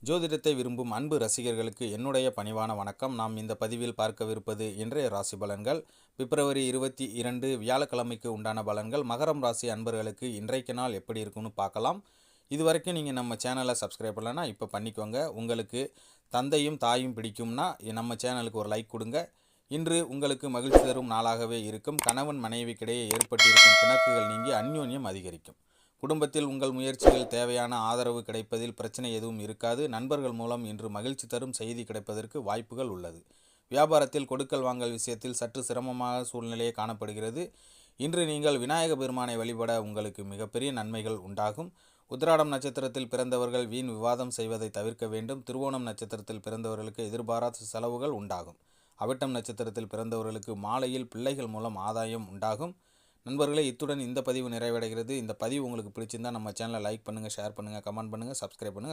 ஜோதிடத்தை விரும்பும் அன்பு ரசிகர்களுக்கு என்னுடைய பணிவான வணக்கம். நாம் இந்த பதிவில் பார்க்கவிருப்பது இன்றைய ராசி பலன்கள். பிப்ரவரி 22 வியாழக்கிழமைக்கு உண்டான பலன்கள். மகரம் ராசி அன்பர்களுக்கு இன்றைக்கு நாள் எப்படி இருக்குன்னு பார்க்கலாம். இது வரைக்கும் நீங்கள் நம்ம சேனலை சப்ஸ்கிரைப் பண்ணலன்னா இப்போ பண்ணிக்கோங்க. உங்களுக்கு தந்தையும் தாயும் பிடிக்கும்னா நம்ம சேனலுக்கு ஒரு லைக் கொடுங்க. இன்று உங்களுக்கு மகிழ்ச்சி தரும் நாளாகவே இருக்கும். கணவன் மனைவிக்கிடையே ஏற்பட்டிருக்கும் பிணக்குகள் நீங்கி அந்யோன்யம் அதிகரிக்கும். குடும்பத்தில் உங்கள் முயற்சிகள் தேவையான ஆதரவு கிடைப்பதில் பிரச்சனை எதுவும் இருக்காது. நண்பர்கள் மூலம் இன்று மகிழ்ச்சி தரும் செய்தி கிடைப்பதற்கு வாய்ப்புகள் உள்ளது. வியாபாரத்தில் கொடுக்கல் வாங்கல் விஷயத்தில் சற்று சிரமமாக சூழ்நிலையே காணப்படுகிறது. இன்று நீங்கள் விநாயக பெருமானை வழிபட உங்களுக்கு மிகப்பெரிய நன்மைகள் உண்டாகும். உத்திராடம் நட்சத்திரத்தில் பிறந்தவர்கள் வீண் விவாதம் செய்வதை தவிர்க்க வேண்டும். திருவோணம் நட்சத்திரத்தில் பிறந்தவர்களுக்கு எதிர்பாராத செலவுகள் உண்டாகும். அவிட்டம் நட்சத்திரத்தில் பிறந்தவர்களுக்கு மாலையில் பிள்ளைகள் மூலம் ஆதாயம் உண்டாகும். நண்பர்களே, இத்துடன் இந்த பதிவு நிறைவடைகிறது. இந்த பதிவு உங்களுக்கு பிடிச்சிருந்தால் நம்ம சேனலை லைக் பண்ணுங்கள், ஷேர் பண்ணுங்கள், கமெண்ட் பண்ணுங்கள், சப்ஸ்கிரைப் பண்ணுங்கள்.